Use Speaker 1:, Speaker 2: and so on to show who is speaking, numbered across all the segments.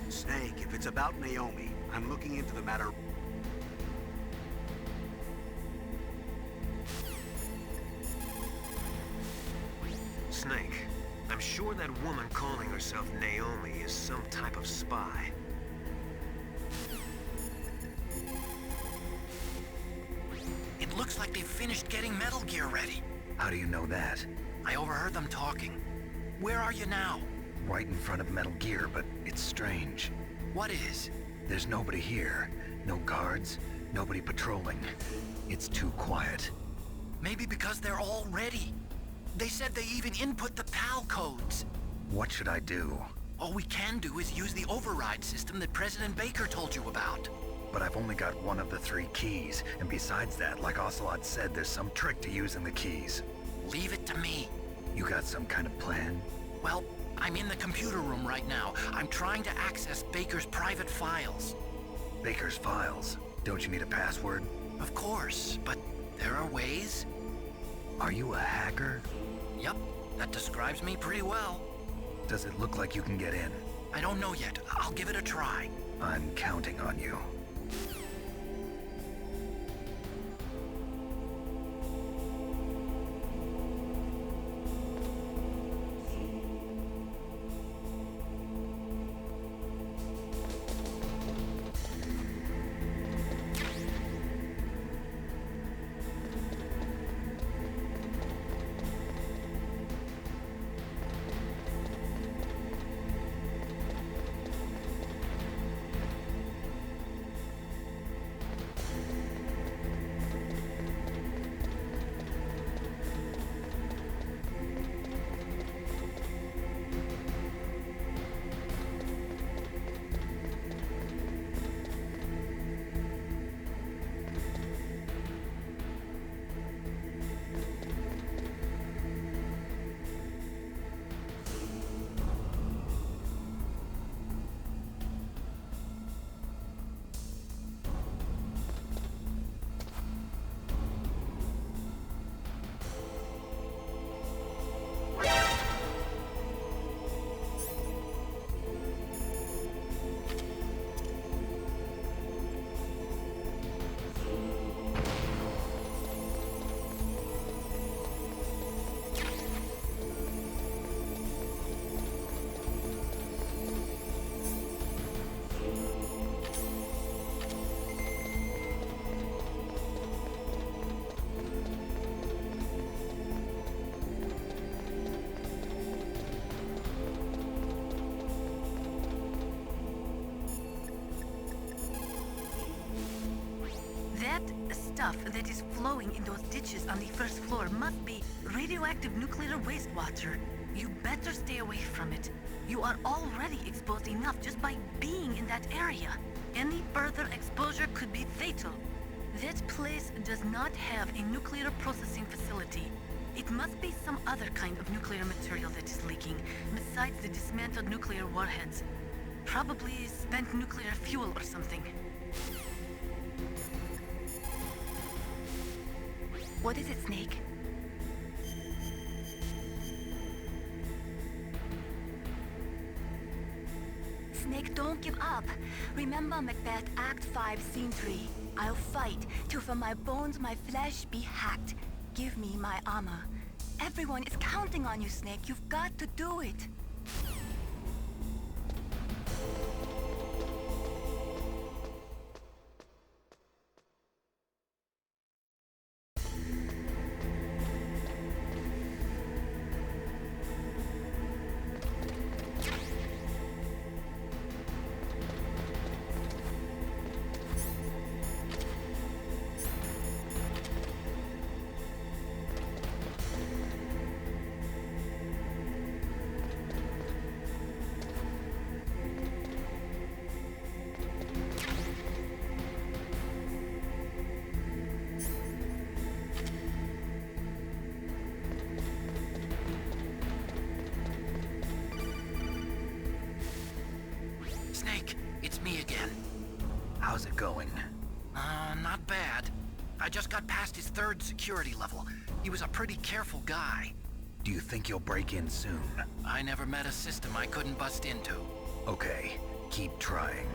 Speaker 1: Snake, if it's about Naomi, I'm looking into the matter.
Speaker 2: Snake, I'm sure that woman calling herself Naomi is some type of spy.
Speaker 3: It looks like they've finished getting Metal Gear ready.
Speaker 4: How do you know that?
Speaker 3: I overheard them talking. Where are you now?
Speaker 4: Right in front of Metal Gear, but it's strange.
Speaker 3: What is?
Speaker 4: There's nobody here. No guards, nobody patrolling. It's too quiet.
Speaker 3: Maybe because they're all ready. They said they even input the PAL codes.
Speaker 4: What should I do?
Speaker 3: All we can do is use the override system that President Baker told you about.
Speaker 4: But I've only got one of the 3 keys, and besides that, like Ocelot said, there's some trick to using the keys.
Speaker 3: Leave it to me.
Speaker 4: You got some kind of plan?
Speaker 3: Well, I'm in the computer room right now. I'm trying to access Baker's private files.
Speaker 4: Baker's files? Don't you need a password?
Speaker 3: Of course, but there are ways.
Speaker 4: Are you a hacker?
Speaker 3: Yup, that describes me pretty well.
Speaker 4: Does it look like you can get in?
Speaker 3: I don't know yet. I'll give it a try.
Speaker 4: I'm counting on you.
Speaker 5: Stuff that is flowing in those ditches on the first floor must be radioactive nuclear wastewater. You better stay away from it. You are already exposed enough just by being in that area. Any further exposure could be fatal. That place does not have a nuclear processing facility. It must be some other kind of nuclear material that is leaking, besides the dismantled nuclear warheads. Probably spent nuclear fuel or something. What is it, Snake?
Speaker 6: Snake, don't give up. Remember Macbeth Act 5, Scene 3.
Speaker 5: I'll fight till from my bones my flesh be hacked. Give me my armor. Everyone is counting on you, Snake. You've got to do it.
Speaker 3: Snake, it's me again.
Speaker 4: How's it going?
Speaker 3: Not bad. I just got past his 3rd security level. He was a pretty careful guy.
Speaker 4: Do you think you'll break in soon?
Speaker 3: I never met a system I couldn't bust into.
Speaker 4: Okay, keep trying.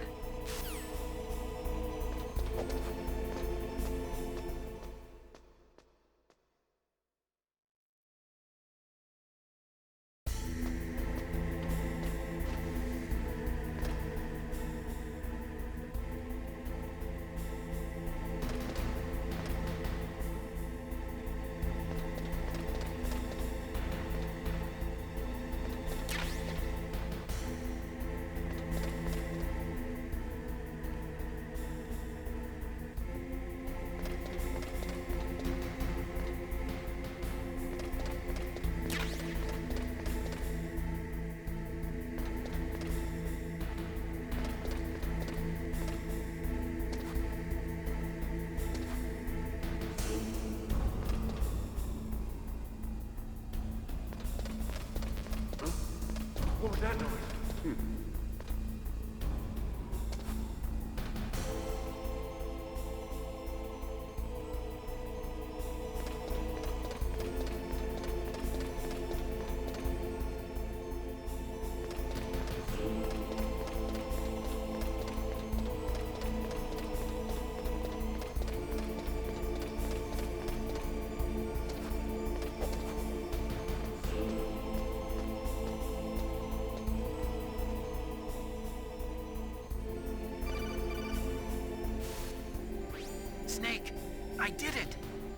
Speaker 6: What was that noise?
Speaker 3: Snake, I did it!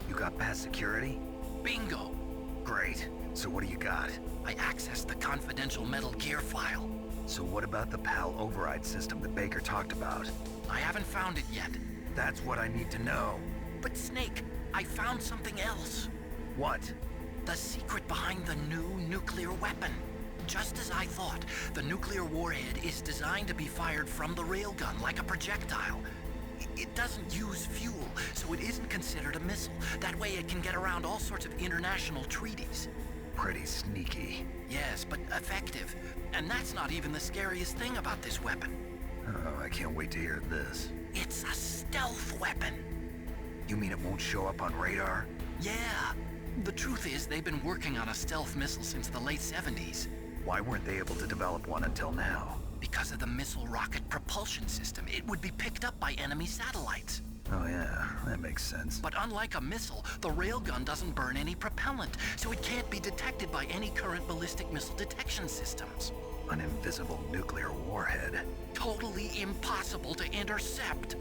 Speaker 4: You got past security?
Speaker 3: Bingo!
Speaker 4: Great. So what do you got?
Speaker 3: I accessed the confidential Metal Gear file.
Speaker 4: So what about the PAL override system that Baker talked about?
Speaker 3: I haven't found it yet.
Speaker 4: That's what I need to know.
Speaker 3: But Snake, I found something else.
Speaker 4: What?
Speaker 3: The secret behind the new nuclear weapon. Just as I thought, the nuclear warhead is designed to be fired from the railgun like a projectile. It doesn't use fuel, so it isn't considered a missile. That way it can get around all sorts of international treaties.
Speaker 4: Pretty sneaky.
Speaker 3: Yes, but effective. And that's not even the scariest thing about this weapon.
Speaker 4: Oh, I can't wait to hear this.
Speaker 3: It's a stealth weapon.
Speaker 4: You mean it won't show up on radar?
Speaker 3: Yeah. The truth is, they've been working on a stealth missile since the late 70s.
Speaker 4: Why weren't they able to develop one until now?
Speaker 3: Because of the missile rocket propulsion system, it would be picked up by enemy satellites.
Speaker 4: Oh yeah, that makes sense.
Speaker 3: But unlike a missile, the railgun doesn't burn any propellant, so it can't be detected by any current ballistic missile detection systems.
Speaker 4: An invisible nuclear warhead.
Speaker 3: Totally impossible to intercept.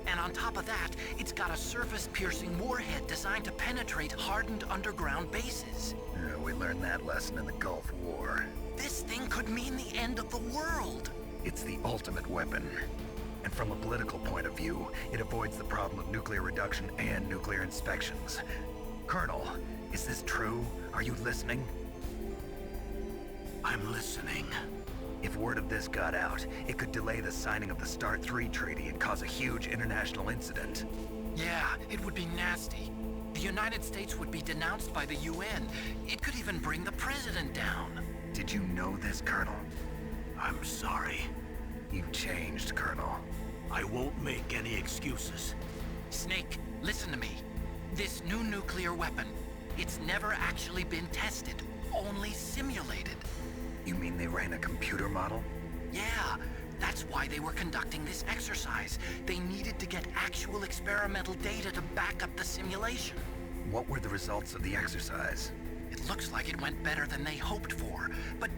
Speaker 3: And on top of that, it's got a surface-piercing warhead designed to penetrate hardened underground bases.
Speaker 4: Yeah, we learned that lesson in the Gulf War.
Speaker 3: This thing could mean the end of the world.
Speaker 4: It's the ultimate weapon. And from a political point of view, it avoids the problem of nuclear reduction and nuclear inspections. Colonel, is this true? Are you listening?
Speaker 1: I'm listening.
Speaker 4: If word of this got out, it could delay the signing of the START 3 treaty and cause a huge international incident.
Speaker 3: Yeah, it would be nasty. The United States would be denounced by the UN. It could even bring the president down.
Speaker 4: Did you know this, Colonel?
Speaker 1: I'm sorry.
Speaker 4: You've changed, Colonel.
Speaker 1: I won't make any excuses.
Speaker 3: Snake, listen to me. This new nuclear weapon, it's never actually been tested, only simulated.
Speaker 4: You mean they ran a computer model?
Speaker 3: Yeah, That's why they were conducting this exercise. They needed to get actual experimental data to back up the simulation.
Speaker 4: What were the results of the exercise?
Speaker 3: It looks like it went better than they hoped for, but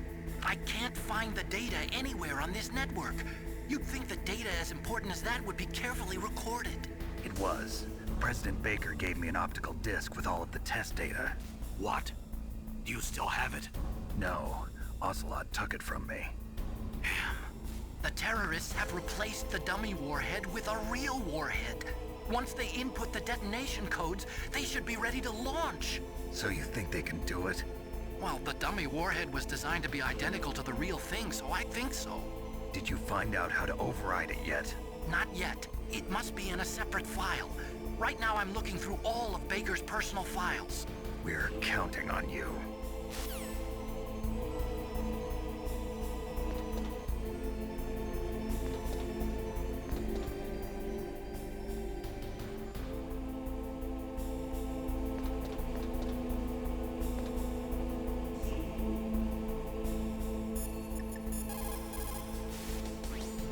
Speaker 3: I can't find the data anywhere on this network. You'd think that data as important as that would be carefully recorded.
Speaker 4: It was. President Baker gave me an optical disc with all of the test data.
Speaker 1: What? Do you still have it?
Speaker 4: No, Ocelot took it from me.
Speaker 3: The terrorists have replaced the dummy warhead with a real warhead. Once they input the detonation codes, they should be ready to launch.
Speaker 4: So you think they can do it?
Speaker 3: Well, the dummy warhead was designed to be identical to the real thing, so I think so.
Speaker 4: Did you find out how to override it yet?
Speaker 3: Not yet. It must be in a separate file. Right now I'm looking through all of Baker's personal files.
Speaker 4: We're counting on you.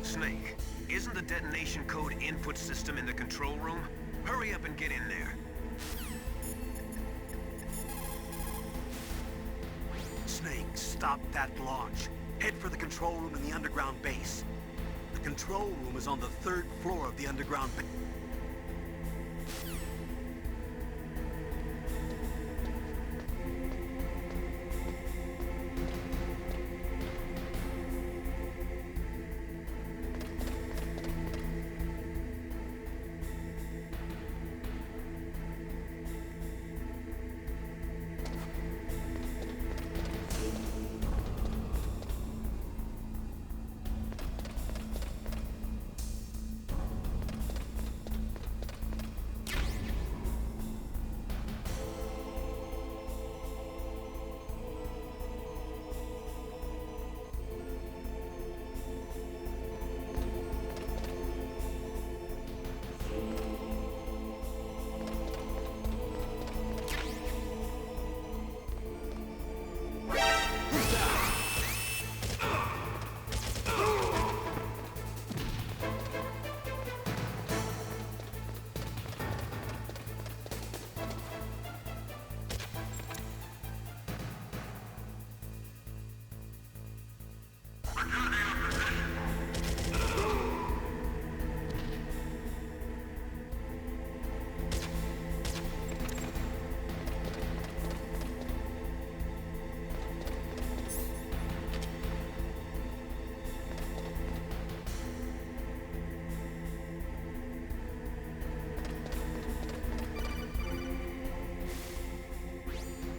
Speaker 2: Snake, isn't the detonation code input system in the control room? Hurry up and get in there.
Speaker 1: Snake, stop that launch. Head for the control room in the underground base. The control room is on the 3rd floor of the underground base.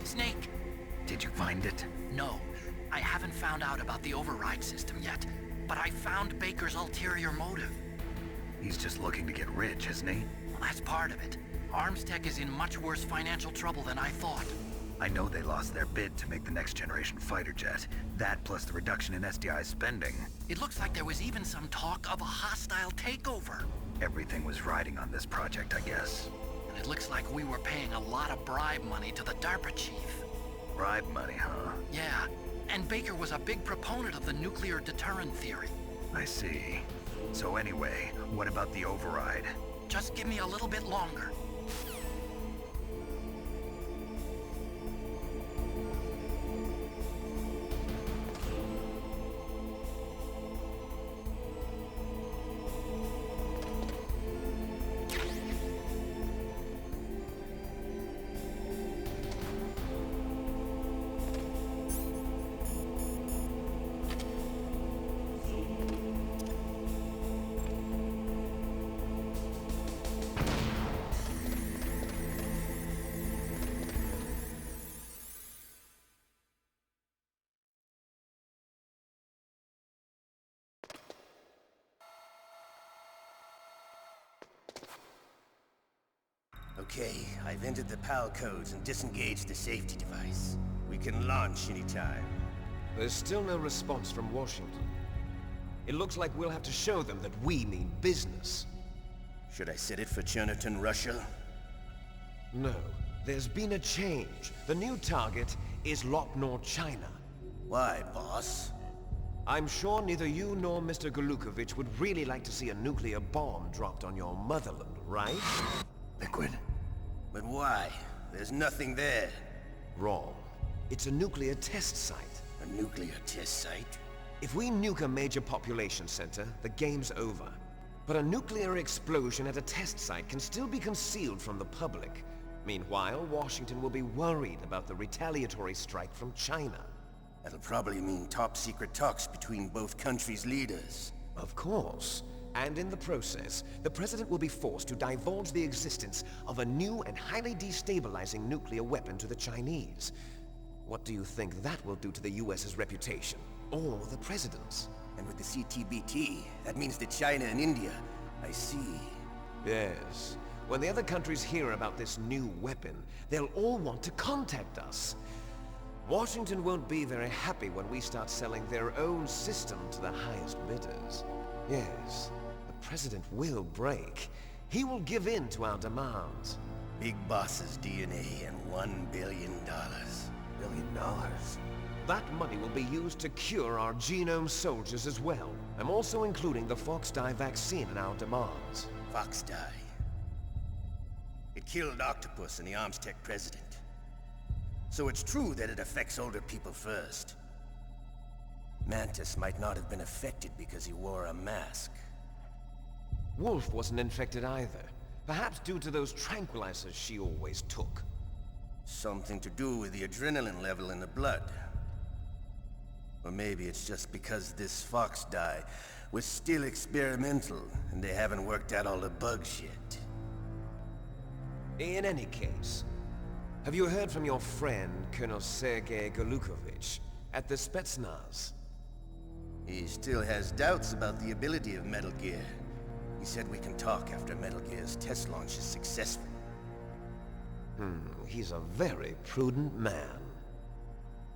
Speaker 3: Snake!
Speaker 4: Did you find it?
Speaker 3: No, I haven't found out about the override system yet, but I found Baker's ulterior motive.
Speaker 4: He's just looking to get rich, isn't he?
Speaker 3: Well, that's part of it. Armstech is in much worse financial trouble than I thought.
Speaker 4: I know they lost their bid to make the next generation fighter jet. That plus the reduction in SDI spending.
Speaker 3: It looks like there was even some talk of a hostile takeover.
Speaker 4: Everything was riding on this project, I guess.
Speaker 3: And it looks like we were paying a lot of bribe money to the DARPA chief.
Speaker 4: Bribe money, huh?
Speaker 3: Yeah, and Baker was a big proponent of the nuclear deterrent theory.
Speaker 4: I see. So anyway, what about the override?
Speaker 3: Just give me a little bit longer.
Speaker 7: Okay, I've entered the PAL codes and disengaged the safety device. We can launch anytime.
Speaker 8: There's still no response from Washington. It looks like we'll have to show them that we mean business.
Speaker 7: Should I set it for Cherniton, Russia?
Speaker 8: No, there's been a change. The new target is Lopnor, China.
Speaker 7: Why, boss?
Speaker 8: I'm sure neither you nor Mr. Golukovich would really like to see a nuclear bomb dropped on your motherland, right?
Speaker 4: Liquid.
Speaker 7: But why? There's nothing there.
Speaker 8: Wrong. It's a nuclear test site.
Speaker 7: A nuclear test site?
Speaker 8: If we nuke a major population center, the game's over. But a nuclear explosion at a test site can still be concealed from the public. Meanwhile, Washington will be worried about the retaliatory strike from China.
Speaker 7: That'll probably mean top-secret talks between both countries' leaders.
Speaker 8: Of course. And in the process, the President will be forced to divulge the existence of a new and highly destabilizing nuclear weapon to the Chinese. What do you think that will do to the US's reputation? Or the President's?
Speaker 7: And with the CTBT, that means that China and India. I see.
Speaker 8: Yes. When the other countries hear about this new weapon, they'll all want to contact us. Washington won't be very happy when we start selling their own system to the highest bidders. Yes, the President will break. He will give in to our demands.
Speaker 7: Big Boss's DNA and $1 billion.
Speaker 4: $1 billion?
Speaker 8: That money will be used to cure our genome soldiers as well. I'm also including the Fox dye vaccine in our demands.
Speaker 7: Fox dye. It killed Octopus and the Armstech president. So it's true that it affects older people first. Mantis might not have been affected because he wore a mask.
Speaker 8: Wolf wasn't infected either. Perhaps due to those tranquilizers she always took.
Speaker 7: Something to do with the adrenaline level in the blood. Or maybe it's just because this Fox dye was still experimental and they haven't worked out all the bugs yet.
Speaker 8: In any case, have you heard from your friend, Colonel Sergei Golukovich, at the Spetsnaz?
Speaker 7: He still has doubts about the ability of Metal Gear. He said we can talk after Metal Gear's test launch is successful.
Speaker 8: He's a very prudent man.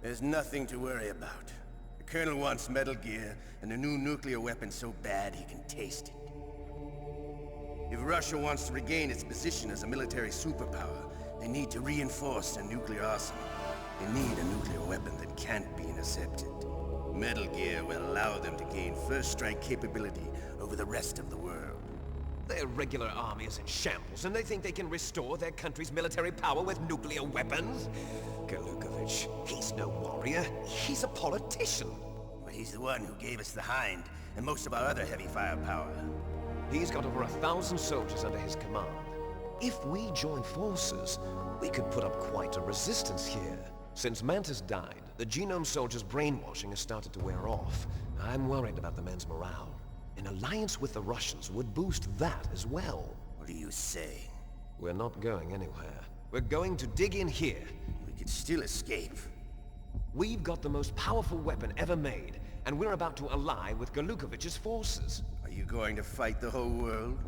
Speaker 7: There's nothing to worry about. The Colonel wants Metal Gear and a new nuclear weapon so bad he can taste it. If Russia wants to regain its position as a military superpower, they need to reinforce their nuclear arsenal. They need a nuclear weapon that can't be intercepted. Metal Gear will allow them to gain first strike capability over the rest of the world.
Speaker 8: Their regular army is in shambles, and they think they can restore their country's military power with nuclear weapons? Golukovich, he's no warrior. He's a politician.
Speaker 7: But he's the one who gave us the Hind and most of our other heavy firepower.
Speaker 8: He's got over 1,000 soldiers under his command. If we join forces, we could put up quite a resistance here. Since Mantis died, the genome soldiers' brainwashing has started to wear off. I'm worried about the men's morale. An alliance with the Russians would boost that as well.
Speaker 7: What do you say?
Speaker 8: We're not going anywhere. We're going to dig in here.
Speaker 7: We could still escape.
Speaker 8: We've got the most powerful weapon ever made, and we're about to ally with Golukovich's forces.
Speaker 7: Are you going to fight the whole world?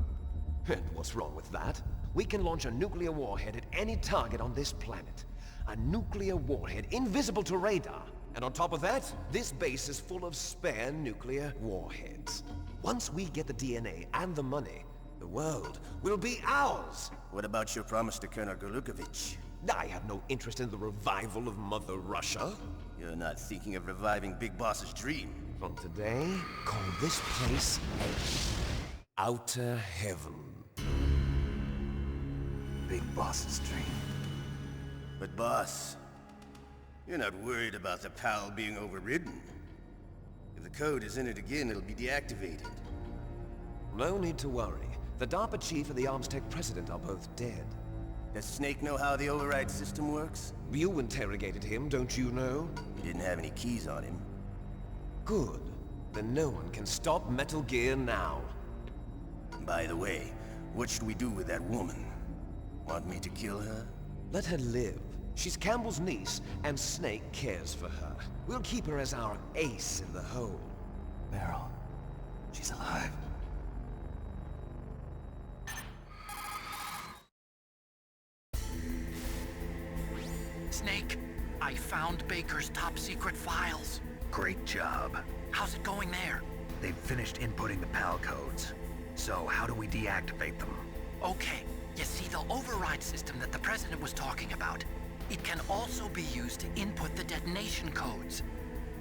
Speaker 8: And what's wrong with that? We can launch a nuclear warhead at any target on this planet. A nuclear warhead invisible to radar. And on top of that, this base is full of spare nuclear warheads. Once we get the DNA and the money, the world will be ours!
Speaker 7: What about your promise to Colonel Golukovich?
Speaker 8: I have no interest in the revival of Mother Russia.
Speaker 7: You're not thinking of reviving Big Boss's dream.
Speaker 8: From today, call this place Outer Heaven.
Speaker 4: Big Boss's dream.
Speaker 7: But boss, you're not worried about the PAL being overridden. If the code is in it again, it'll be deactivated.
Speaker 8: No need to worry. The DARPA chief and the Armstech president are both dead.
Speaker 7: Does Snake know how the override system works?
Speaker 8: You interrogated him, don't you know?
Speaker 7: He didn't have any keys on him.
Speaker 8: Good. Then no one can stop Metal Gear now.
Speaker 7: By the way, what should we do with that woman? Want me to kill her?
Speaker 8: Let her live. She's Campbell's niece, and Snake cares for her. We'll keep her as our ace in the hole.
Speaker 4: Meryl. She's alive.
Speaker 3: Snake, I found Baker's top-secret files.
Speaker 4: Great job.
Speaker 3: How's it going there?
Speaker 4: They've finished inputting the PAL codes. So how do we deactivate them?
Speaker 3: Okay, you see the override system that the President was talking about? It can also be used to input the detonation codes.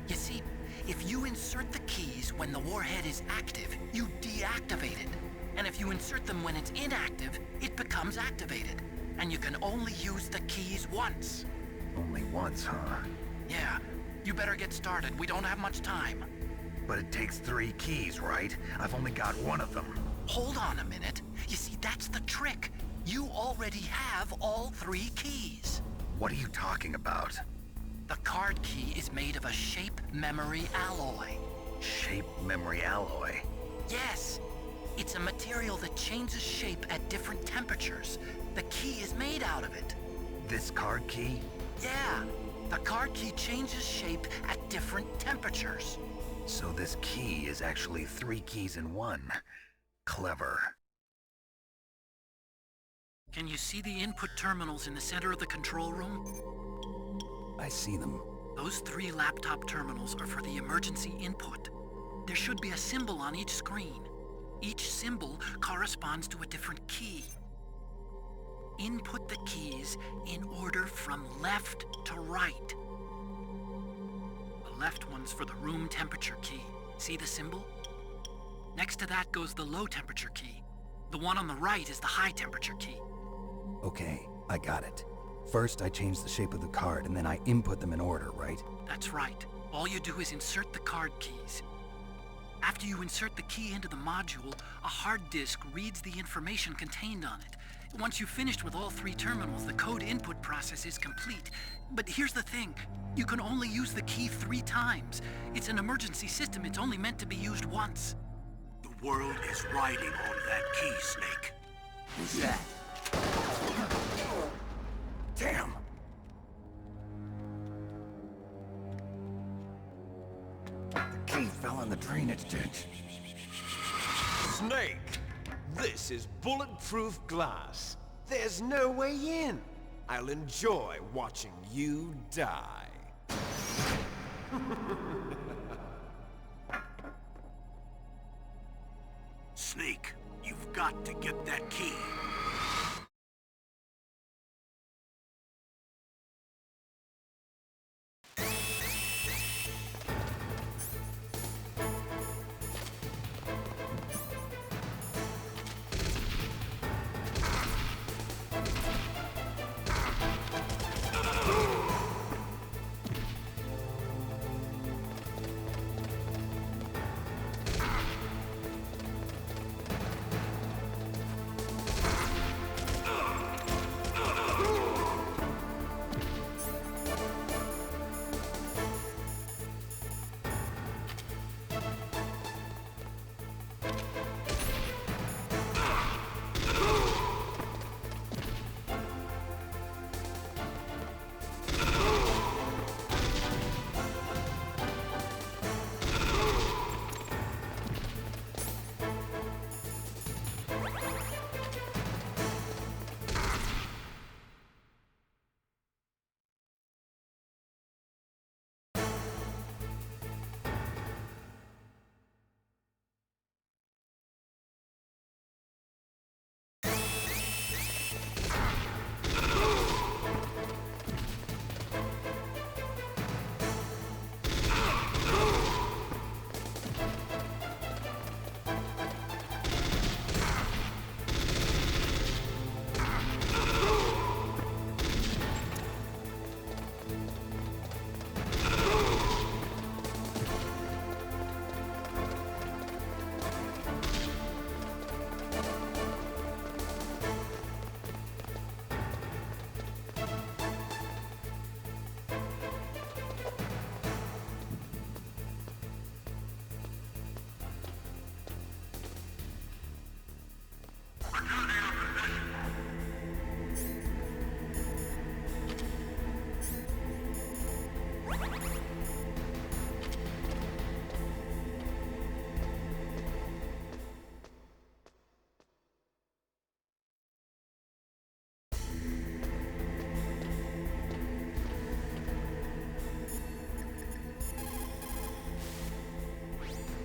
Speaker 3: You see, If you insert the keys when the warhead is active, you deactivate it. And if you insert them when it's inactive, it becomes activated. And you can only use the keys once.
Speaker 4: Only once, huh?
Speaker 3: Yeah, you better get started. We don't have much time.
Speaker 4: But it takes 3 keys, right? I've only got one of them.
Speaker 3: Hold on a minute. You see, that's the trick. You already have all 3 keys.
Speaker 4: What are you talking about?
Speaker 3: The card key is made of a shape memory alloy.
Speaker 4: Shape memory alloy?
Speaker 3: Yes. It's a material that changes shape at different temperatures. The key is made out of it.
Speaker 4: This card key?
Speaker 3: Yeah. The card key changes shape at different temperatures.
Speaker 4: So this key is actually 3 keys in one. Clever.
Speaker 3: Can you see the input terminals in the center of the control room?
Speaker 4: I see them.
Speaker 3: Those 3 laptop terminals are for the emergency input. There should be a symbol on each screen. Each symbol corresponds to a different key. Input the keys in order from left to right. The left one's for the room temperature key. See the symbol? Next to that goes the low temperature key. The one on the right is the high temperature key.
Speaker 9: Okay, I got it. First, I change the shape of the card, and then I input them in order, right?
Speaker 3: That's right. All you do is insert the card keys. After you insert the key into the module, a hard disk reads the information contained on it. Once you've finished with all 3 terminals, the code input process is complete. But here's the thing. You can only use the key 3 times. It's an emergency system. It's only meant to be used once.
Speaker 1: The world is riding on that key, Snake.
Speaker 7: Who's that?
Speaker 4: Damn!
Speaker 9: The key fell in the drainage ditch.
Speaker 8: Snake! This is bulletproof glass. There's no way in. I'll enjoy watching you die.
Speaker 1: Snake, you've got to get that key.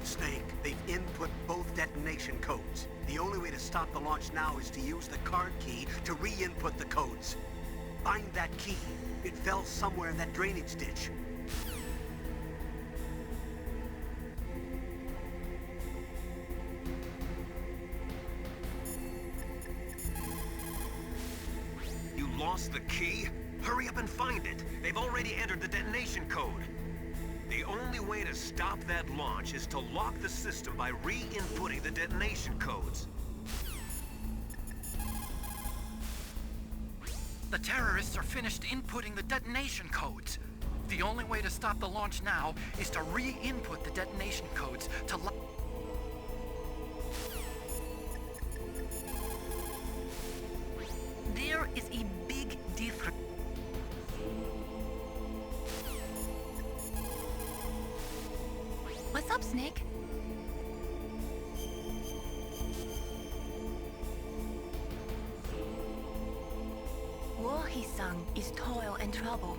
Speaker 1: Snake, they've input both detonation codes. The only way to stop the launch now is to use the card key to re-input the codes. Find that key. It fell somewhere in that drainage ditch.
Speaker 2: lost the key? Hurry up and find it. They've already entered the detonation code. The only way to stop that launch is to lock the system by re-inputting the detonation codes.
Speaker 3: The terrorists are finished inputting the detonation codes. The only way to stop the launch now is to re-input the detonation codes to
Speaker 5: There is a big difference. What's up, Snake? Wahi-san is toil and trouble.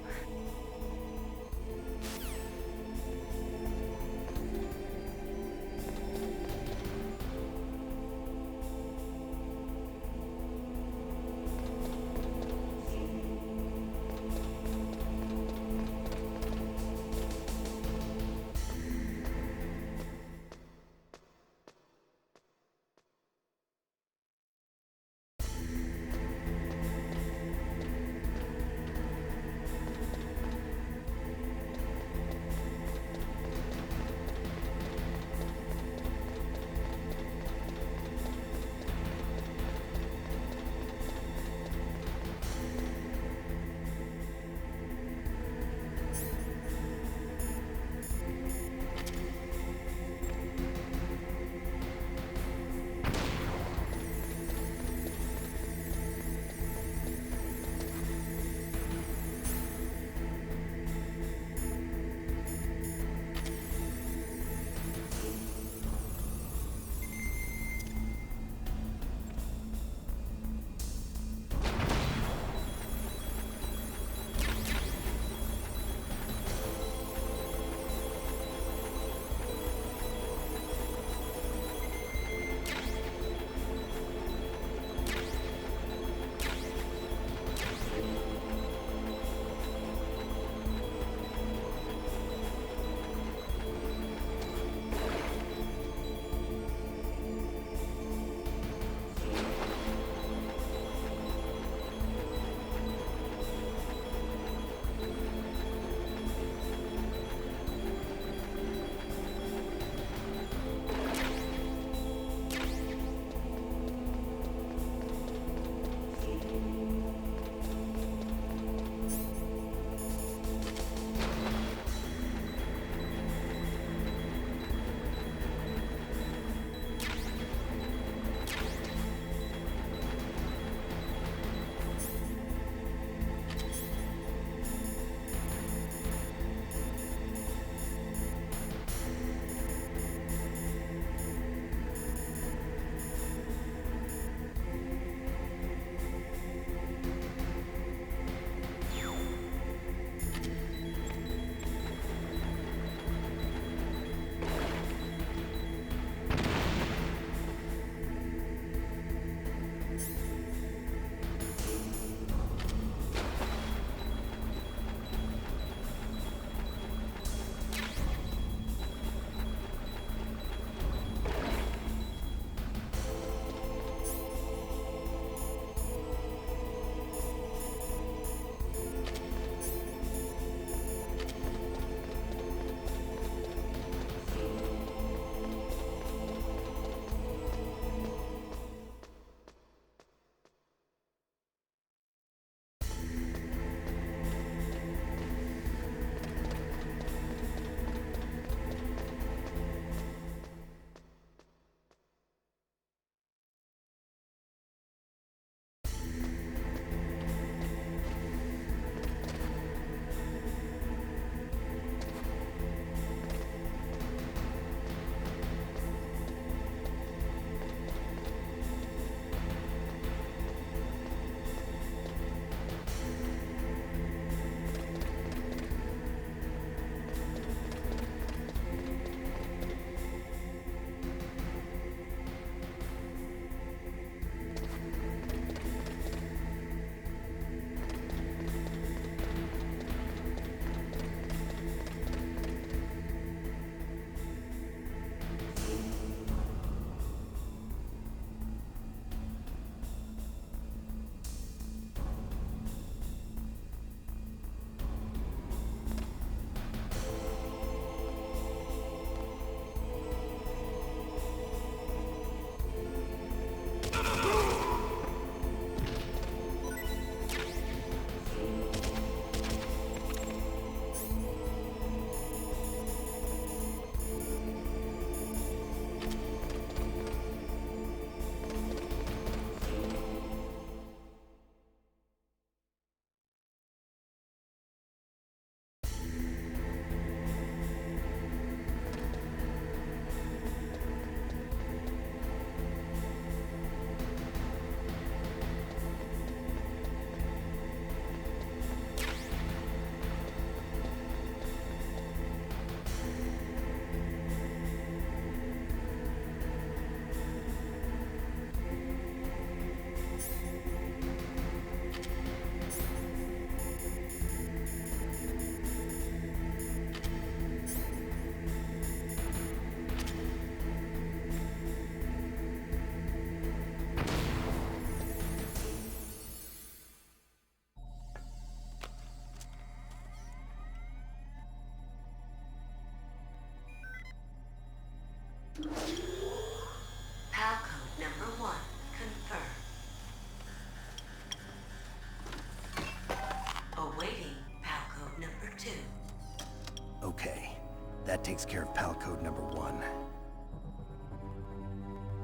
Speaker 9: takes care of pal code number 1.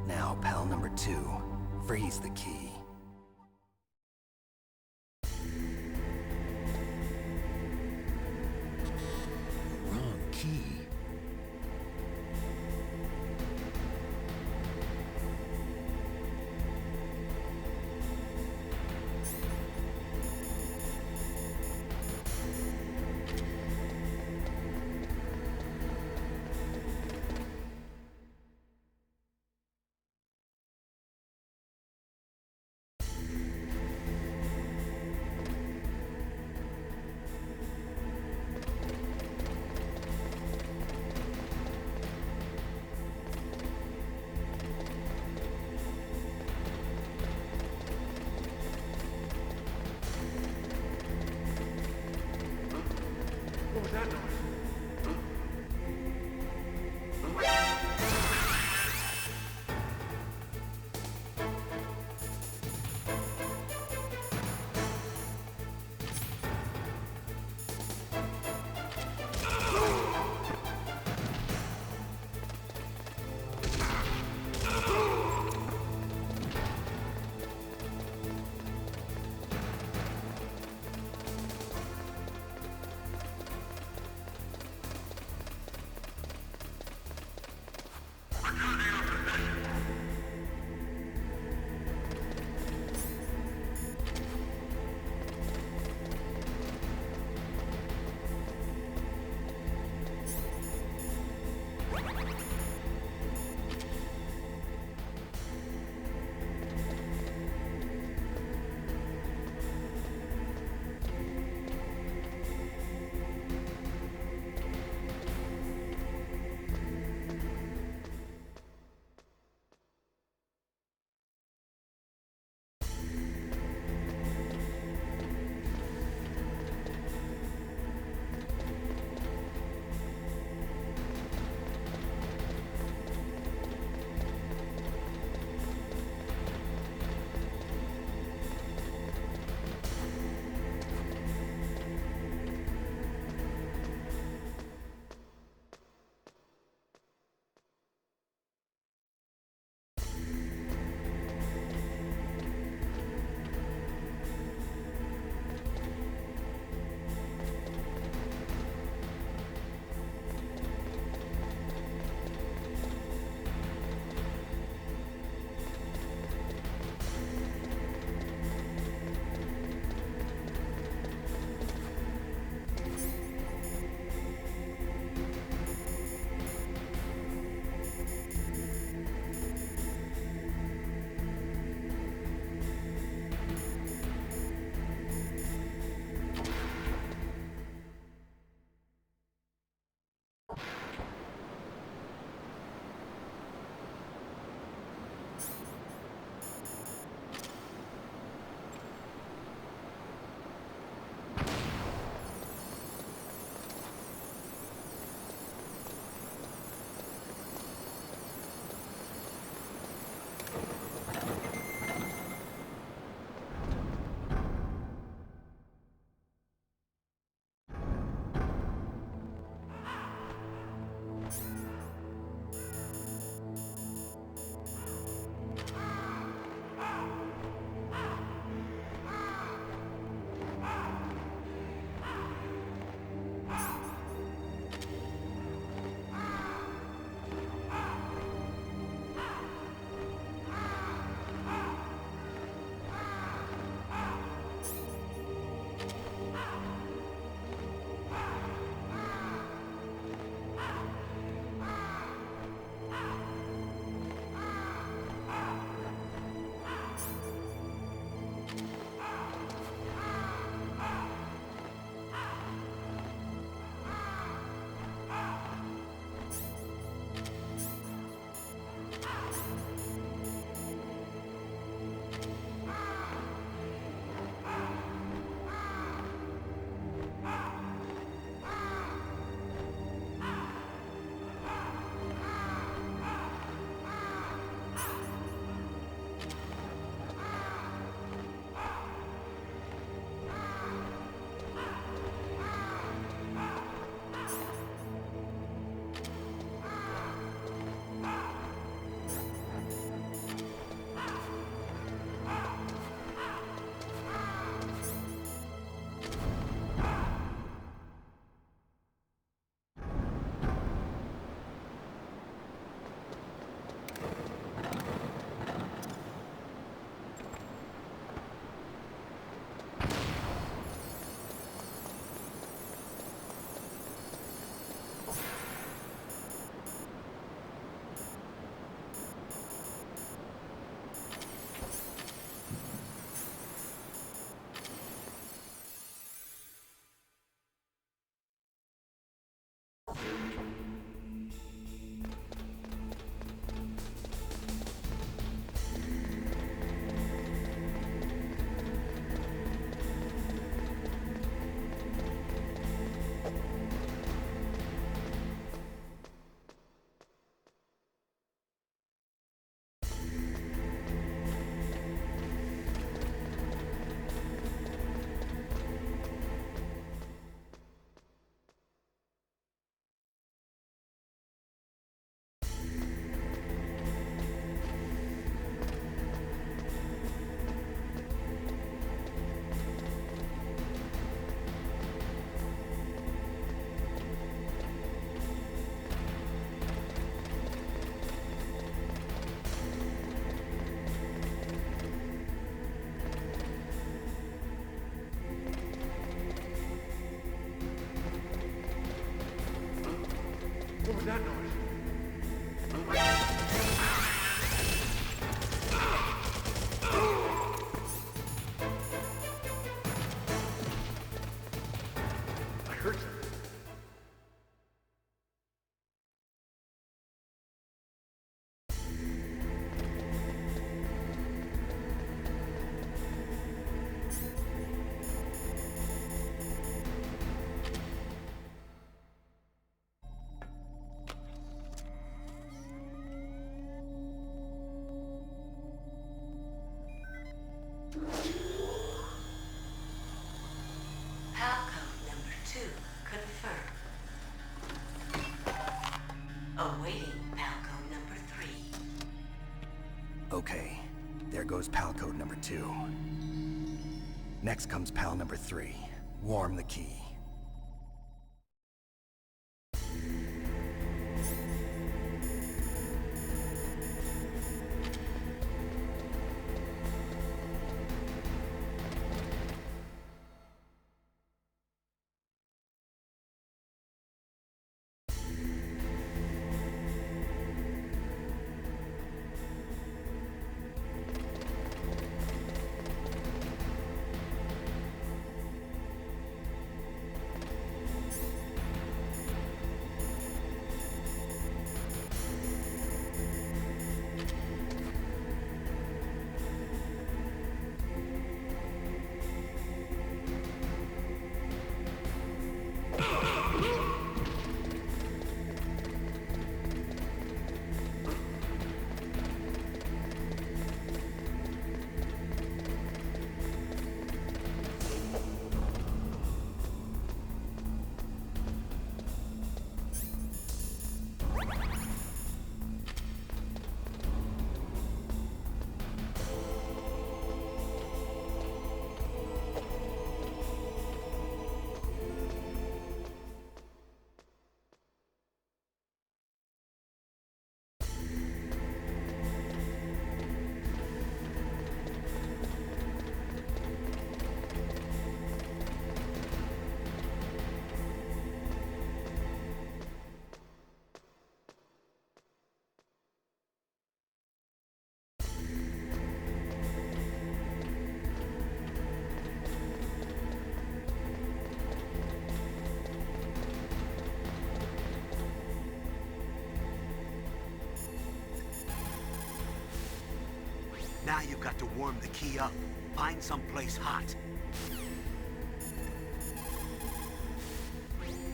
Speaker 9: Now, pal number 2, freeze the key.
Speaker 3: Wrong key.
Speaker 9: Okay, there goes PAL code number 2. Next comes PAL number 3. Warm the key.
Speaker 1: Now you've got to warm the key up. Find someplace hot.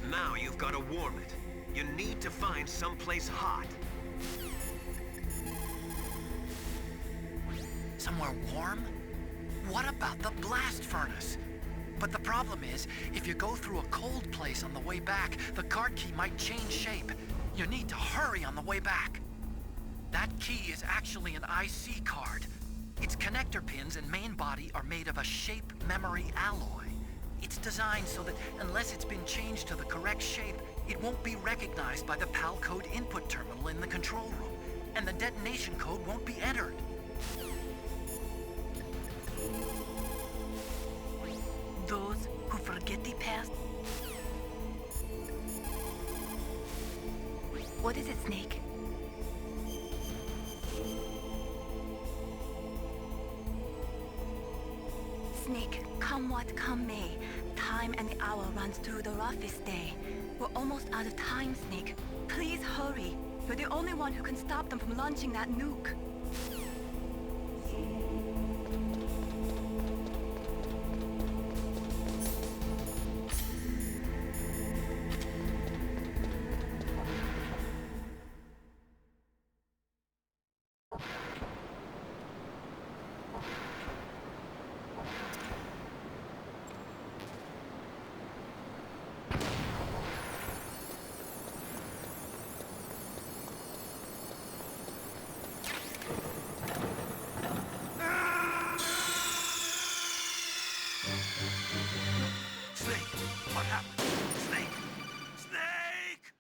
Speaker 2: Now you've got to warm it. You need to find someplace hot.
Speaker 3: Somewhere warm? What about the blast furnace? But the problem is, if you go through a cold place on the way back, the card key might change shape. You need to hurry on the way back. That key is actually an IC card. Its connector pins and main body are made of a shape memory alloy. It's designed so that unless it's been changed to the correct shape, it won't be recognized by the PAL code input terminal in the control room, and the detonation code won't be entered.
Speaker 5: Those who forget the past. What is it, Snake? Snake, come what come may, time and the hour runs through the roughest day. We're almost out of time, Snake. Please hurry. You're the only one who can stop them from launching that nuke.
Speaker 1: Snake! What happened? Snake! Snake!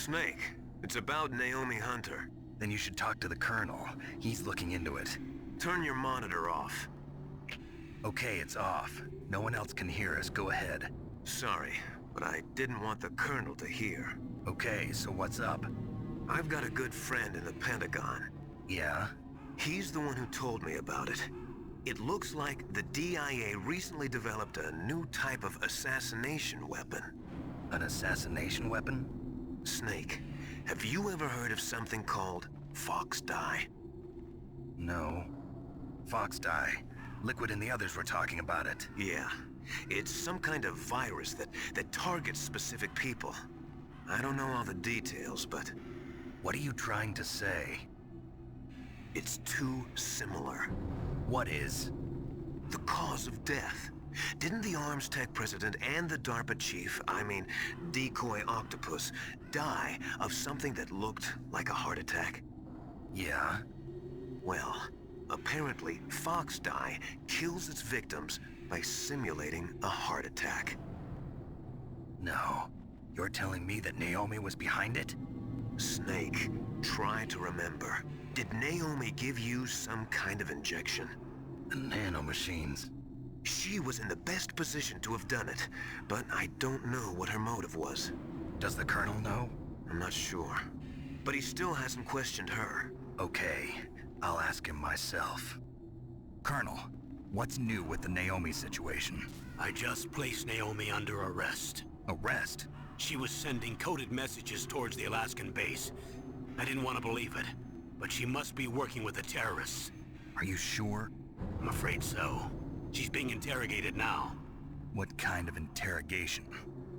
Speaker 2: Snake, it's about Naomi Hunter.
Speaker 4: Then you should talk to the Colonel. He's looking into it.
Speaker 2: Turn your monitor off.
Speaker 4: Okay, it's off. No one else can hear us. Go ahead.
Speaker 2: Sorry, but I didn't want the Colonel to hear.
Speaker 4: Okay, so what's up?
Speaker 2: I've got a good friend in the Pentagon.
Speaker 4: Yeah?
Speaker 2: He's the one who told me about it. It looks like the DIA recently developed a new type of assassination weapon.
Speaker 4: An assassination weapon?
Speaker 2: Snake, have you ever heard of something called Fox Dye?
Speaker 4: No. Fox dye. Liquid and the others were talking about it.
Speaker 2: Yeah. It's some kind of virus that targets specific people. I don't know all the details, but...
Speaker 4: What are you trying to say?
Speaker 2: It's too similar.
Speaker 4: What is?
Speaker 2: The cause of death. Didn't the Arms Tech president and the DARPA chief, Decoy Octopus, die of something that looked like a heart attack?
Speaker 4: Yeah?
Speaker 2: Well, apparently Fox Dye kills its victims by simulating a heart attack.
Speaker 4: No. You're telling me that Naomi was behind it?
Speaker 2: Snake, try to remember. Did Naomi give you some kind of injection?
Speaker 4: The nanomachines.
Speaker 2: She was in the best position to have done it, but I don't know what her motive was.
Speaker 4: Does the Colonel know?
Speaker 2: I'm not sure. But he still hasn't questioned her.
Speaker 4: Okay, I'll ask him myself. Colonel, what's new with the Naomi situation?
Speaker 10: I just placed Naomi under arrest.
Speaker 4: Arrest?
Speaker 10: She was sending coded messages towards the Alaskan base. I didn't want to believe it, but she must be working with the terrorists.
Speaker 4: Are you sure?
Speaker 10: I'm afraid so. She's being interrogated now.
Speaker 4: What kind of interrogation?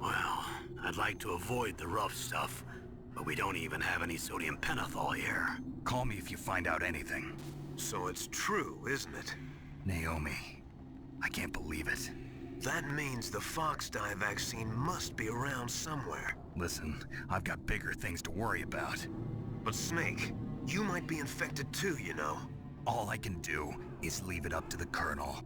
Speaker 10: Well, I'd like to avoid the rough stuff, but we don't even have any sodium pentothal here.
Speaker 4: Call me if you find out anything.
Speaker 2: So it's true, isn't it?
Speaker 4: Naomi. I can't believe it.
Speaker 2: That means the Fox Dye vaccine must be around somewhere.
Speaker 4: Listen, I've got bigger things to worry about.
Speaker 2: But Snake, you might be infected too, you know.
Speaker 4: All I can do is leave it up to the Colonel.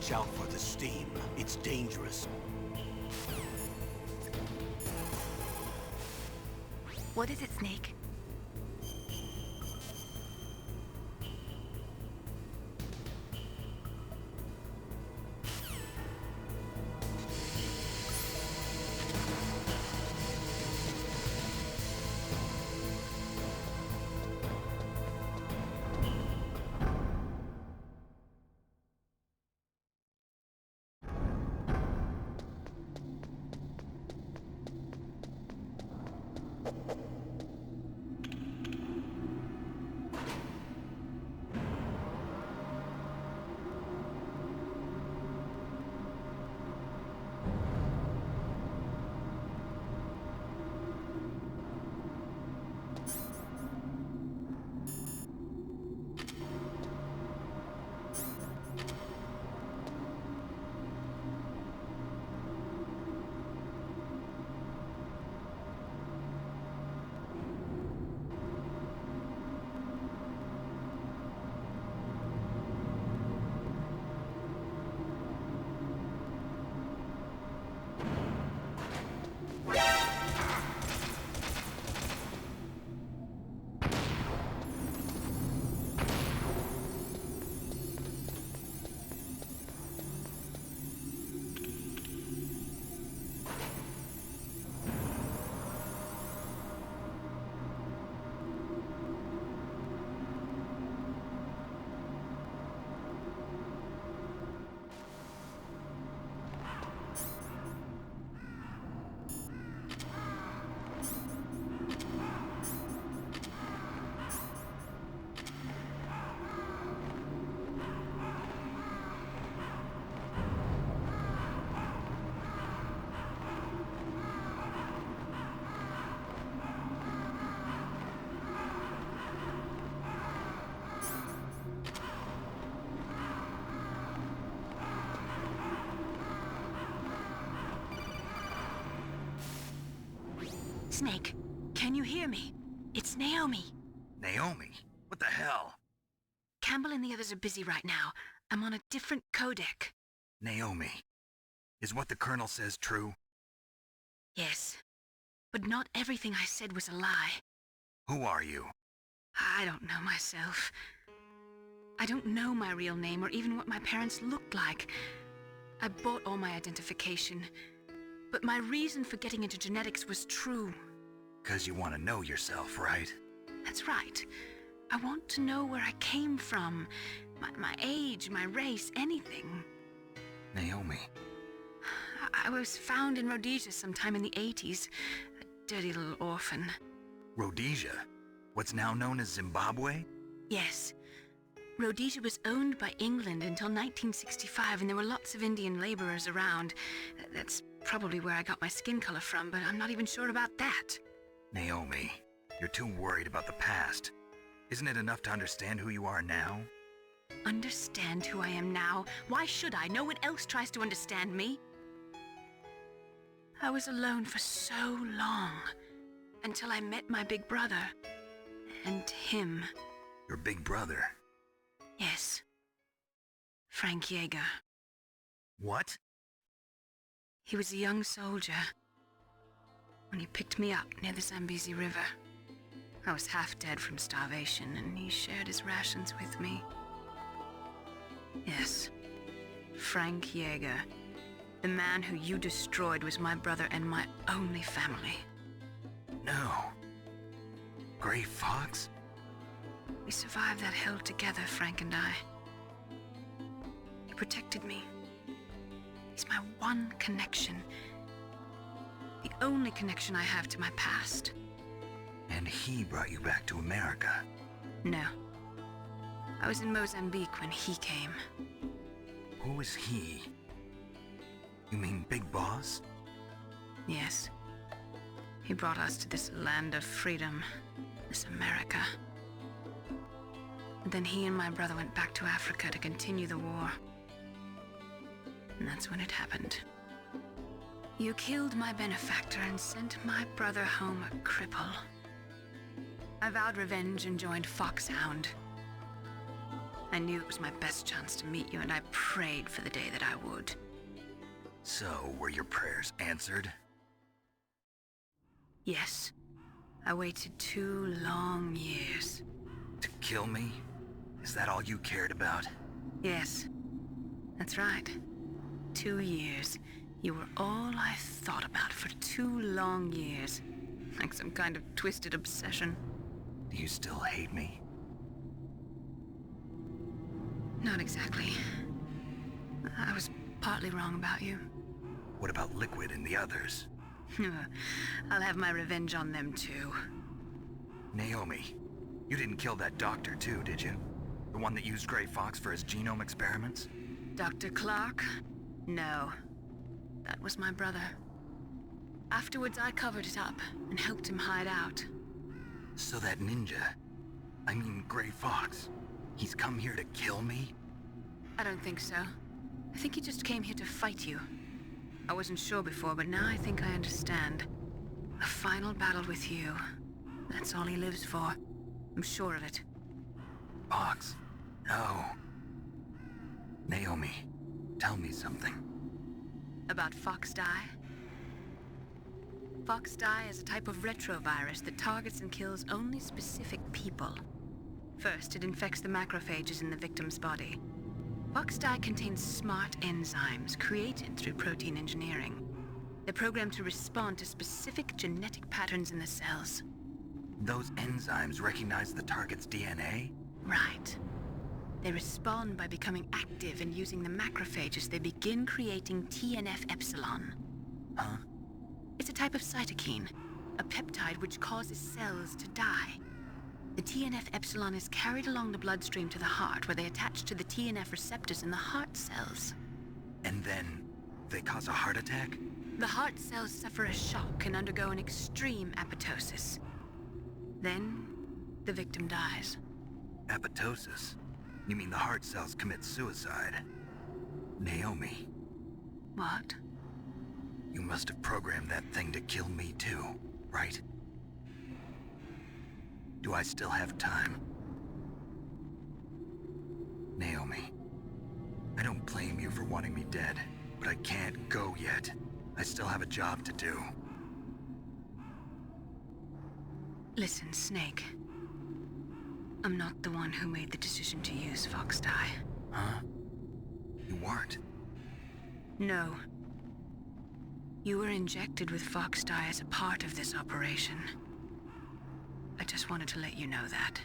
Speaker 10: Watch out for the steam. It's dangerous.
Speaker 5: What is it, Snake? Snake, can you hear me? It's Naomi.
Speaker 9: Naomi? What the hell?
Speaker 5: Campbell and the others are busy right now. I'm on a different codec.
Speaker 9: Naomi, is what the Colonel says true?
Speaker 5: Yes, but not everything I said was a lie.
Speaker 9: Who are you?
Speaker 5: I don't know myself. I don't know my real name or even what my parents looked like. I bought all my identification, but my reason for getting into genetics was true.
Speaker 9: 'Cause you want to know yourself, right?
Speaker 5: That's right. I want to know where I came from, my age, my race, anything.
Speaker 9: Naomi.
Speaker 5: I was found in Rhodesia sometime in the 80s. A dirty little orphan.
Speaker 9: Rhodesia? What's now known as Zimbabwe?
Speaker 5: Yes. Rhodesia was owned by England until 1965, and there were lots of Indian laborers around. That's probably where I got my skin color from, but I'm not even sure about that.
Speaker 9: Naomi, you're too worried about the past. Isn't it enough to understand who you are now?
Speaker 5: Understand who I am now? Why should I? No one else tries to understand me. I was alone for so long, until I met my big brother, and him.
Speaker 9: Your big brother?
Speaker 5: Yes. Frank Yeager.
Speaker 9: What?
Speaker 5: He was a young soldier when he picked me up near the Zambezi River. I was half dead from starvation, and he shared his rations with me. Yes, Frank Yeager. The man who you destroyed was my brother and my only family.
Speaker 9: No. Gray Fox?
Speaker 5: We survived that hell together, Frank and I. He protected me. He's my one connection. The only connection I have to my past.
Speaker 9: And he brought you back to America?
Speaker 5: No. I was in Mozambique when he came.
Speaker 9: Who is he? You mean Big Boss?
Speaker 5: Yes. He brought us to this land of freedom, this America. And then he and my brother went back to Africa to continue the war. And that's when it happened. You killed my benefactor and sent my brother home a cripple. I vowed revenge and joined Foxhound.
Speaker 11: I knew it was my best chance to meet you, and I prayed for the day that I would.
Speaker 9: So, were your prayers answered?
Speaker 11: Yes. I waited 2 long years.
Speaker 9: To kill me? Is that all you cared about?
Speaker 11: Yes. That's right. 2 years. You were all I thought about for 2 long years. Like some kind of twisted obsession.
Speaker 9: Do you still hate me?
Speaker 11: Not exactly. I was partly wrong about you.
Speaker 9: What about Liquid and the others?
Speaker 11: I'll have my revenge on them too.
Speaker 9: Naomi, you didn't kill that doctor too, did you? The one that used Gray Fox for his genome experiments?
Speaker 11: Dr. Clark? No. That was my brother. Afterwards, I covered it up and helped him hide out.
Speaker 9: So that ninja, I mean Gray Fox, he's come here to kill me?
Speaker 11: I don't think so. I think he just came here to fight you. I wasn't sure before, but now I think I understand. A final battle with you. That's all he lives for. I'm sure of it.
Speaker 9: Fox? No. Naomi, tell me something.
Speaker 11: About Fox Die? Fox Die is a type of retrovirus that targets and kills only specific people. First, it infects the macrophages in the victim's body. Fox Die contains smart enzymes created through protein engineering. They're programmed to respond to specific genetic patterns in the cells.
Speaker 9: Those enzymes recognize the target's DNA?
Speaker 11: Right. They respond by becoming active and using the macrophages. They begin creating TNF-epsilon.
Speaker 9: Huh?
Speaker 11: It's a type of cytokine, a peptide which causes cells to die. The TNF-epsilon is carried along the bloodstream to the heart, where they attach to the TNF receptors in the heart cells.
Speaker 9: And then they cause a heart attack?
Speaker 11: The heart cells suffer a shock and undergo an extreme apoptosis. Then, the victim dies.
Speaker 9: Apoptosis? You mean the heart cells commit suicide? Naomi.
Speaker 11: What?
Speaker 9: You must have programmed that thing to kill me too, right? Do I still have time? Naomi, I don't blame you for wanting me dead, but I can't go yet. I still have a job to do.
Speaker 11: Listen, Snake. I'm not the one who made the decision to use Fox Die.
Speaker 9: Huh? You weren't?
Speaker 11: No. You were injected with Fox Die as a part of this operation. I just wanted to let you know that.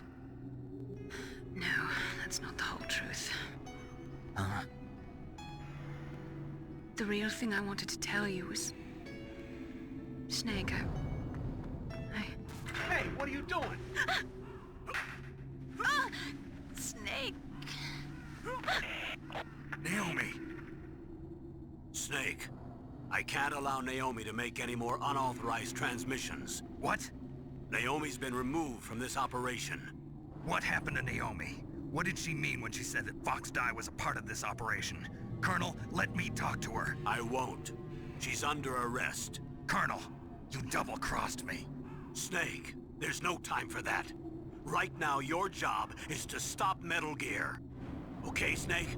Speaker 11: No, that's not the whole truth.
Speaker 9: Huh?
Speaker 11: The real thing I wanted to tell you was... Snake,
Speaker 2: Hey, what are you doing?
Speaker 11: Snake!
Speaker 9: Naomi!
Speaker 10: Snake, I can't allow Naomi to make any more unauthorized transmissions.
Speaker 9: What?
Speaker 10: Naomi's been removed from this operation.
Speaker 9: What happened to Naomi? What did she mean when she said that Fox Die was a part of this operation? Colonel, let me talk to her.
Speaker 10: I won't. She's under arrest.
Speaker 9: Colonel, you double-crossed me.
Speaker 10: Snake, there's no time for that. Right now, your job is to stop Metal Gear. Okay, Snake?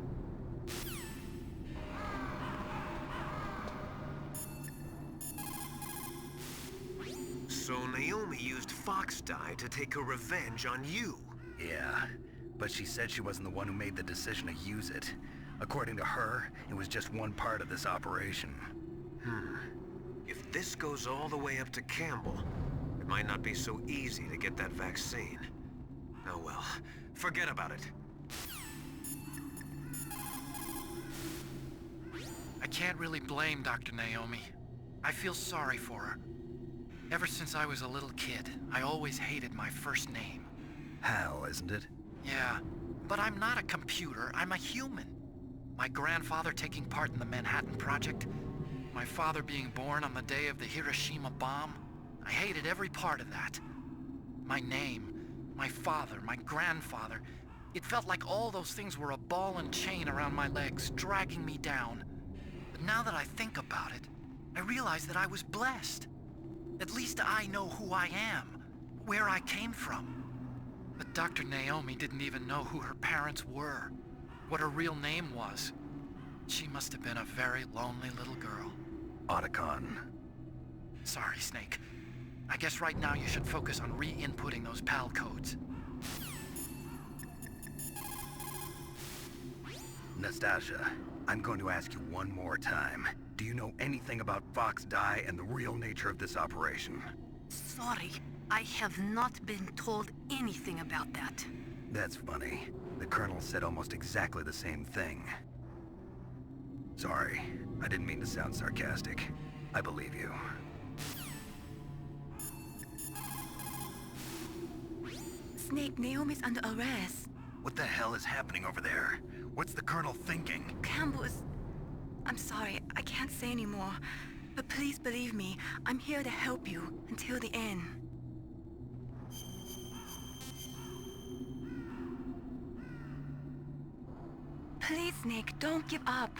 Speaker 2: So Naomi used Fox Die to take her revenge on you.
Speaker 9: Yeah, but she said she wasn't the one who made the decision to use it. According to her, it was just one part of this operation.
Speaker 2: If this goes all the way up to Campbell, it might not be so easy to get that vaccine. Oh well, forget about it.
Speaker 3: I can't really blame Dr. Naomi. I feel sorry for her. Ever since I was a little kid, I always hated my first name.
Speaker 9: Hal, isn't it?
Speaker 3: Yeah, but I'm not a computer, I'm a human. My grandfather taking part in the Manhattan Project, my father being born on the day of the Hiroshima bomb. I hated every part of that. My name, my father, my grandfather, it felt like all those things were a ball and chain around my legs, dragging me down. But now that I think about it, I realize that I was blessed. At least I know who I am, where I came from. But Dr. Naomi didn't even know who her parents were, what her real name was. She must have been a very lonely little girl.
Speaker 4: Otacon.
Speaker 3: Sorry, Snake. I guess right now you should focus on re-inputting those PAL codes.
Speaker 4: Nastasia, I'm going to ask you one more time. Do you know anything about Fox Die and the real nature of this operation?
Speaker 5: Sorry, I have not been told anything about that.
Speaker 4: That's funny. The Colonel said almost exactly the same thing. Sorry, I didn't mean to sound sarcastic. I believe you.
Speaker 11: Snake, Naomi's under arrest.
Speaker 4: What the hell is happening over there? What's the Colonel thinking?
Speaker 11: Campbell's... I'm sorry, I can't say anymore. But please believe me, I'm here to help you until the end. Please, Snake, don't give up.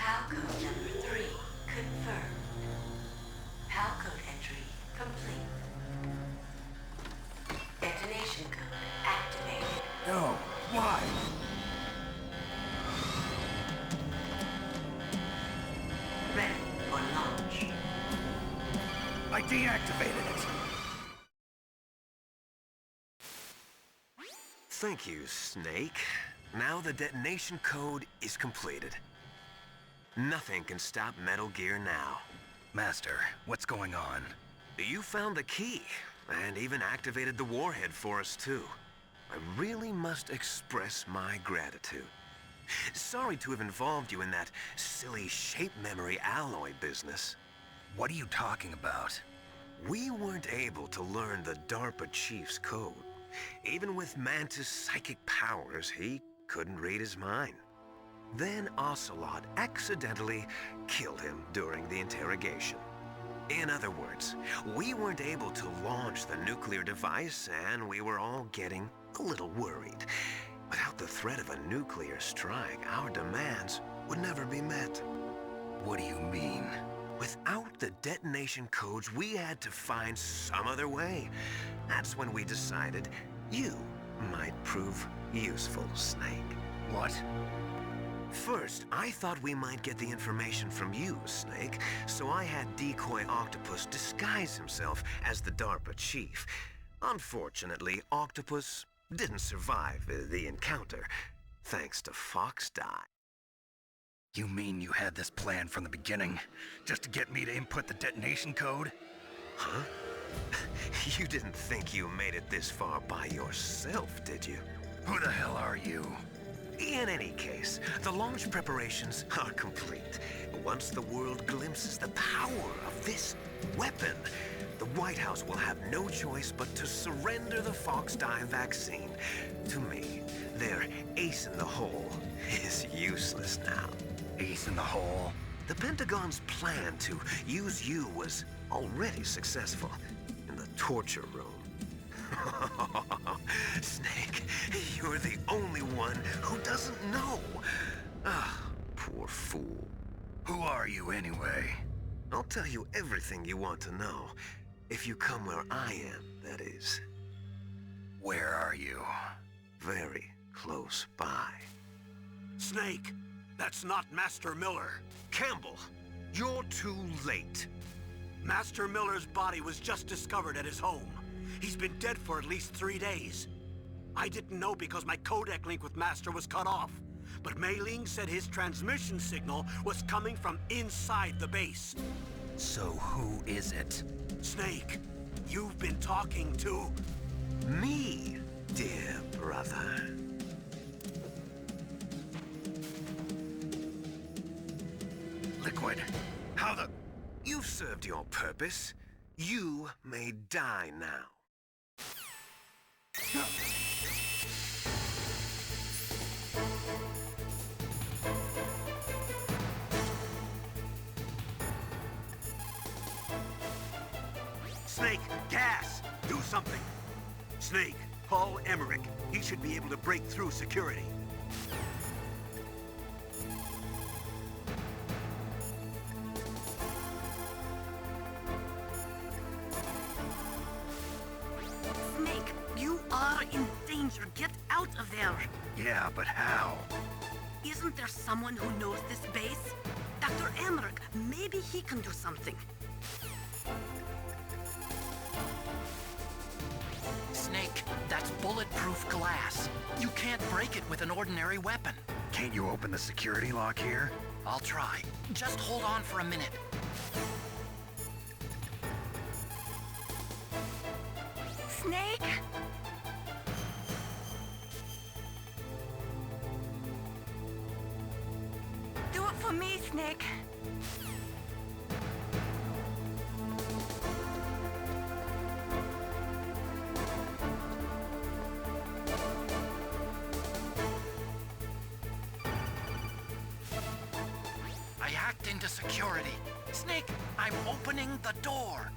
Speaker 12: PAL code number 3 confirmed. PAL code entry complete. Detonation code activated.
Speaker 4: No, why?
Speaker 12: Ready for launch.
Speaker 4: I deactivated it.
Speaker 8: Thank you, Snake. Now the detonation code is completed. Nothing can stop Metal Gear now.
Speaker 4: Master, what's going on?
Speaker 8: You found the key, and even activated the warhead for us, too. I really must express my gratitude. Sorry to have involved you in that silly shape memory alloy business.
Speaker 4: What are you talking about?
Speaker 8: We weren't able to learn the DARPA chief's code. Even with Mantis' psychic powers, he couldn't read his mind. Then Ocelot accidentally killed him during the interrogation. In other words, we weren't able to launch the nuclear device, and we were all getting a little worried.
Speaker 2: Without the threat of a nuclear strike, our demands would never be met.
Speaker 9: What do you mean?
Speaker 2: Without the detonation codes, we had to find some other way. That's when we decided you might prove useful, Snake.
Speaker 9: What?
Speaker 2: First, I thought we might get the information from you, Snake, so I had Decoy Octopus disguise himself as the DARPA chief. Unfortunately, Octopus didn't survive the encounter, thanks to Fox-Die.
Speaker 9: You mean you had this plan from the beginning, just to get me to input the detonation code?
Speaker 2: Huh? You didn't think you made it this far by yourself, did you?
Speaker 9: Who the hell are you?
Speaker 2: In any case, the launch preparations are complete. Once the world glimpses the power of this weapon, the White House will have no choice but to surrender the Fox-Die vaccine to me. Their ace in the hole is useless now.
Speaker 9: Ace in the hole?
Speaker 2: The Pentagon's plan to use you was already successful in the torture room. Snake, you're the only one who doesn't know. Ah, poor fool.
Speaker 9: Who are you anyway?
Speaker 2: I'll tell you everything you want to know. If you come where I am, that is.
Speaker 9: Where are you?
Speaker 2: Very close by.
Speaker 10: Snake, that's not Master Miller.
Speaker 2: Campbell, you're too late.
Speaker 10: Master Miller's body was just discovered at his home. He's been dead for at least 3 days. I didn't know because my codec link with Master was cut off. But Mei Ling said his transmission signal was coming from inside the base.
Speaker 9: So who is it?
Speaker 10: Snake, you've been talking to...
Speaker 2: me, dear brother.
Speaker 9: Liquid, how the...
Speaker 2: You've served your purpose. You may die now.
Speaker 10: Snake, gas! Do something! Snake, call Emmerich. He should be able to break through security.
Speaker 5: Snake, you are in danger. Get out of there.
Speaker 9: Yeah, but how?
Speaker 5: Isn't there someone who knows this base? Dr. Emmerich, maybe he can do something.
Speaker 3: Snake, that's bulletproof glass. You can't break it with an ordinary weapon.
Speaker 9: Can't you open the security lock here?
Speaker 3: I'll try. Just hold on for a minute.
Speaker 5: Snake? Do it for me, Snake.
Speaker 3: I hacked into security. Snake, I'm opening the door.